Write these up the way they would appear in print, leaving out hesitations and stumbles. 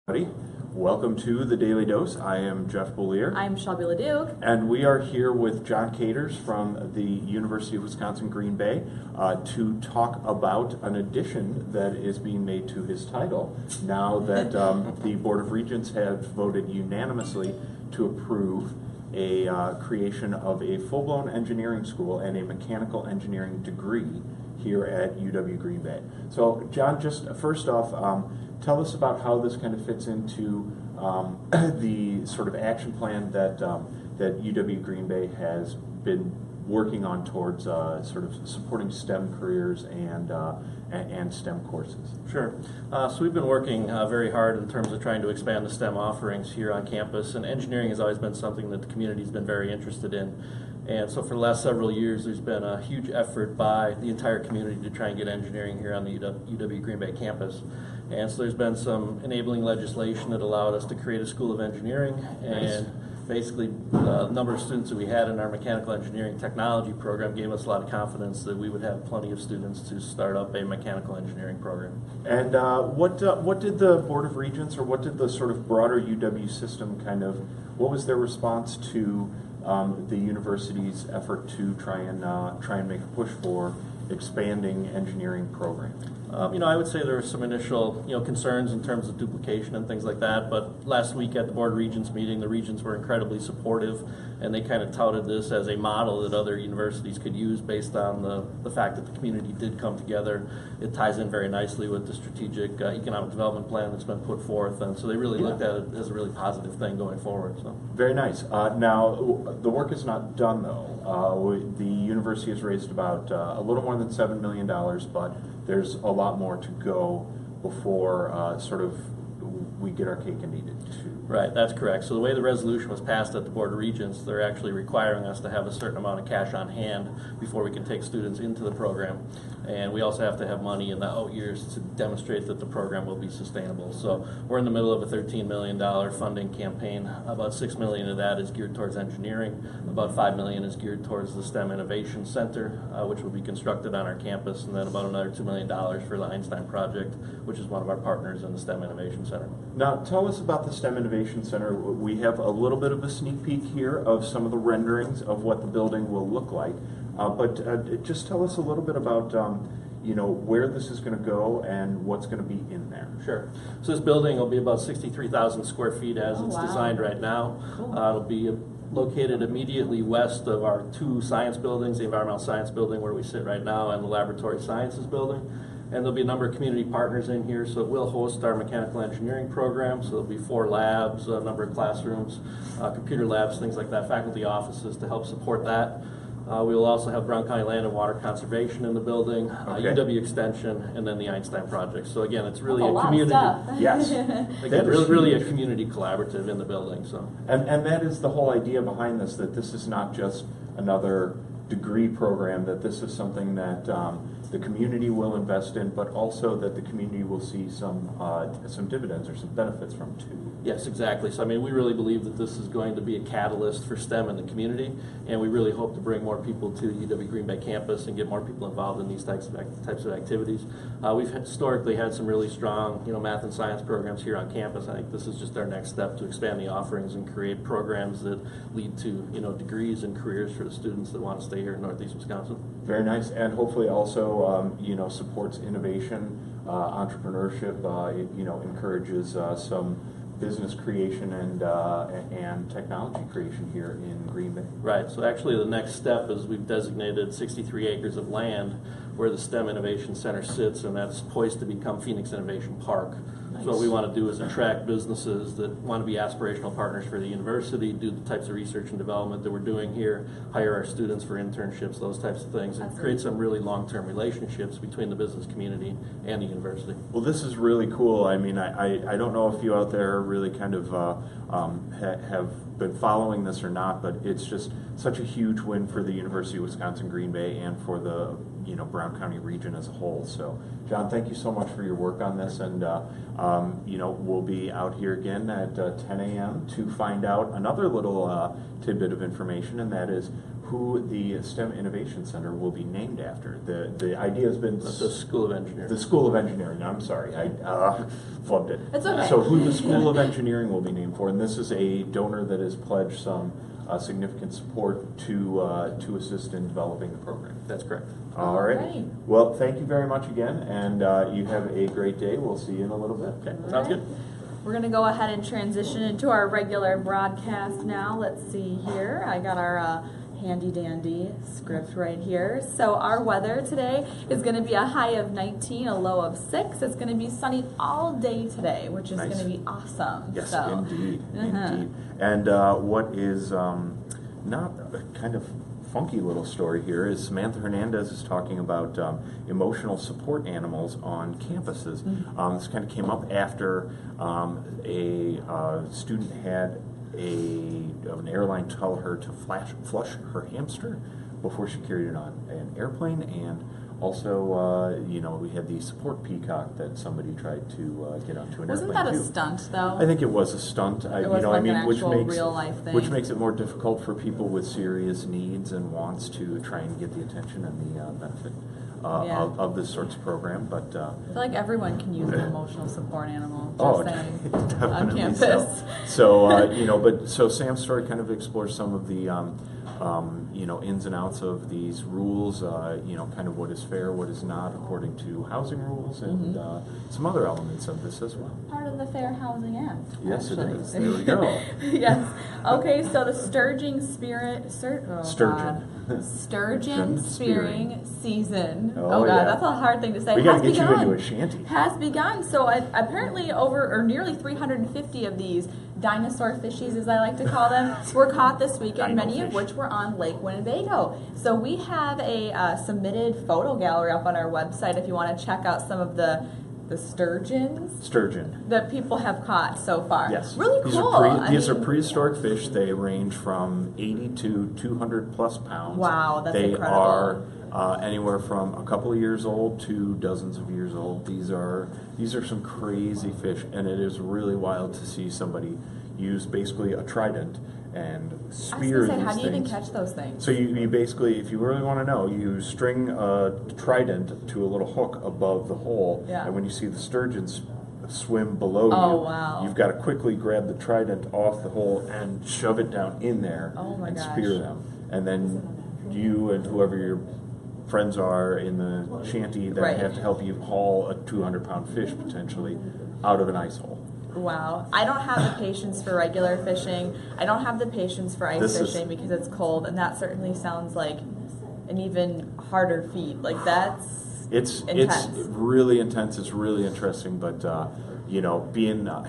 Everybody, welcome to the Daily Dose. I am Jeff Boulier. I'm Shelby Leduc. And we are here with John Caters from the University of Wisconsin-Green Bay to talk about an addition that is being made to his title now that the Board of Regents have voted unanimously to approve a creation of a full-blown engineering school and a mechanical engineering degree here at UW-Green Bay. So, John, just first off, tell us about how this kind of fits into the sort of action plan that UW-Green Bay has been working on towards sort of supporting STEM careers and STEM courses. Sure. So we've been working very hard in terms of trying to expand the STEM offerings here on campus, and engineering has always been something that the community's been very interested in. And so for the last several years, there's been a huge effort by the entire community to try and get engineering here on the UW Green Bay campus. And so there's been some enabling legislation that allowed us to create a school of engineering. And basically, the number of students that we had in our mechanical engineering technology program gave us a lot of confidence that we would have plenty of students to start up a mechanical engineering program. And what did the Board of Regents, or what did the sort of broader UW system what was their response to the university's effort to try and make a push for expanding engineering programs? I would say there were some initial, concerns in terms of duplication and things like that. But last week at the Board of Regents meeting, the Regents were incredibly supportive, and they kind of touted this as a model that other universities could use based on the fact that the community did come together. It ties in very nicely with the strategic economic development plan that's been put forth, and so they really looked at it as a really positive thing going forward. So very nice. Now, the work is not done though. The university has raised about a little more than $7 million, but there's a lot more to go before we get our cake and eat it too. Right, that's correct. So the way the resolution was passed at the Board of Regents, they're actually requiring us to have a certain amount of cash on hand before we can take students into the program. And we also have to have money in the out years to demonstrate that the program will be sustainable. So we're in the middle of a $13 million funding campaign. About $6 million of that is geared towards engineering. About $5 million is geared towards the STEM Innovation Center, which will be constructed on our campus, and then about another $2 million for the Einstein Project, which is one of our partners in the STEM Innovation Center. Now, tell us about the STEM Innovation Center. We have a little bit of a sneak peek here of some of the renderings of what the building will look like. But just tell us a little bit about where this is going to go and what's going to be in there. Sure. So this building will be about 63,000 square feet as it's designed right now. Cool. It'll be located immediately west of our two science buildings, the Environmental Science Building where we sit right now and the Laboratory Sciences Building. And there'll be a number of community partners in here, so it will host our mechanical engineering program. So there'll be 4 labs, a number of classrooms, computer labs, things like that, faculty offices to help support that. We will also have Brown County Land and Water Conservation in the building, UW Extension, and then the Einstein Project. So again, it's really a community. Yes, Again, really a community collaborative in the building. So and that is the whole idea behind this. That this is not just another degree program. That this is something that the community will invest in, but also that the community will see some dividends or some benefits from too. Yes, exactly. So we really believe that this is going to be a catalyst for STEM in the community, and we really hope to bring more people to UW Green Bay campus and get more people involved in these types of activities. We've historically had some really strong, math and science programs here on campus. I think this is just our next step to expand the offerings and create programs that lead to, degrees and careers for the students that want to stay here in Northeast Wisconsin. Very nice, and hopefully also, supports innovation, entrepreneurship. Encourages some business creation and technology creation here in Green Bay. Right. So actually, the next step is we've designated 63 acres of land where the STEM Innovation Center sits, and that's poised to become Phoenix Innovation Park. Nice. So what we want to do is attract businesses that want to be aspirational partners for the university, do the types of research and development that we're doing here, hire our students for internships, those types of things, and create some really long-term relationships between the business community and the university. Well, this is really cool. I don't know if you out there really kind of have been following this or not, but it's just such a huge win for the University of Wisconsin-Green Bay and for the Brown County region as a whole. So, John, thank you so much for your work on this, and we'll be out here again at 10 a.m. to find out another little tidbit of information, and that is who the STEM Innovation Center will be named after. The idea has been The School of Engineering. the School of Engineering. I'm sorry, I flubbed it. It's okay. So who the School of Engineering will be named for, and this is a donor that has pledged some significant support to assist in developing the program. That's correct. All right. Alright. Well, thank you very much again, and you have a great day. We'll see you in a little bit. Okay, sounds good. We're going to go ahead and transition into our regular broadcast now. Let's see here. I got our handy dandy script right here. So our weather today is going to be a high of 19, a low of 6. It's going to be sunny all day today, which is Nice. going to be awesome. Yes, So, indeed, Uh-huh. indeed. And what is not a kind of funky little story here is Samantha Hernandez is talking about emotional support animals on campuses. This kind of came up after a student had an airline tell her to flush her hamster before she carried it on an airplane, and also, we had the support peacock that somebody tried to get onto an Wasn't airplane that a too. stunt, though? I think it was a stunt. It wasn't like an which actual makes real-life thing. which makes it more difficult for people with serious needs and wants to try and get the attention and the benefit Yeah. of this sorts of program. But I feel like everyone can use an emotional support animal. Just oh, saying, definitely on campus. So Sam's story kind of explores some of the ins and outs of these rules. Kind of what is fair, what is not according to housing rules, and some other elements of this as well. Part of the Fair Housing Act. Yes, it actually. is. There we go. Yes. Okay, so the Sturgeon Sturgeon. Sturgeon spearing season. Oh, God, yeah. that's a hard thing to say. We Has got to get you begun. into a shanty. Has begun. So apparently nearly 350 of these dinosaur fishies, as I like to call them, were caught this weekend, Dino many of fish. which were on Lake Winnebago. So we have a submitted photo gallery up on our website if you want to check out some of the sturgeons Sturgeon. that people have caught so far. Yes. Really These cool. Are these I are mean, prehistoric fish. They range from 80 to 200 plus pounds. Wow, that's they incredible. are anywhere from a couple of years old to dozens of years old. These are some crazy fish, and it is really wild to see somebody use basically a trident and I was spear going to say, these how do you even things. catch those things? So you basically, if you really want to know, you string a trident to a little hook above the hole, Yeah. and when you see the sturgeons swim below Oh, you, wow. you've got to quickly grab the trident off the hole and shove it down in there Oh, my and gosh. spear them. And then you and whoever your friends are in the shanty that Right. have to help you haul a 200-pound fish potentially out of an ice hole. Wow. I don't have the patience for regular fishing. I don't have the patience for ice This is- fishing because it's cold, and that certainly sounds like an even harder feat. Like, that's It's intense. really intense. It's really interesting, but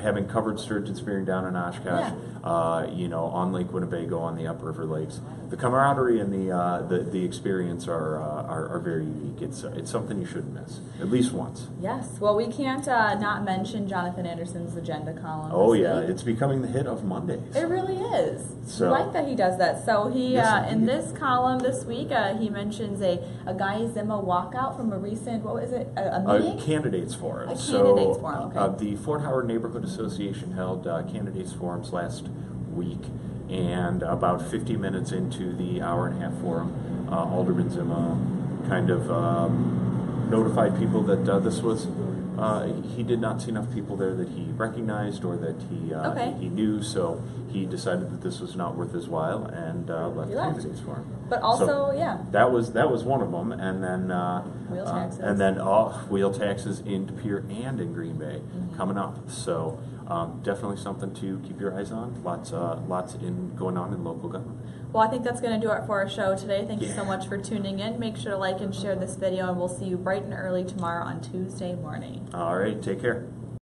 having covered sturgeon spearing down in Oshkosh, on Lake Winnebago, on the upriver lakes, the camaraderie and the experience are very unique. It's something you shouldn't miss at least once. Yes. Well, we can't not mention Jonathan Anderson's agenda column. Oh this yeah, week. it's becoming the hit of Mondays. It really is. So- I like that he does that. So he, Yes, in indeed. this column this week, he mentions a Guy Zimma walkout from a recent, what was it, a meeting? Candidates forum. A candidates forum, okay. The Fort Howard Neighborhood Association held candidates forums last week, and about 50 minutes into the hour-and-a-half forum, Alderman Zimma kind of notified people that this was. He did not see enough people there that he recognized or that Okay. he knew, so he decided that this was not worth his while and left He left. candidates forum. But also, So, yeah, that was one of them, and then Wheel taxes. and then wheel taxes in De Pere and in Green Bay Mm-hmm. coming up. So definitely something to keep your eyes on. Lots going on in local government. well, I think that's going to do it for our show today. Thank you so Yeah. much for tuning in. Make sure to like and share this video, and we'll see you bright and early tomorrow on Tuesday morning. All right, take care.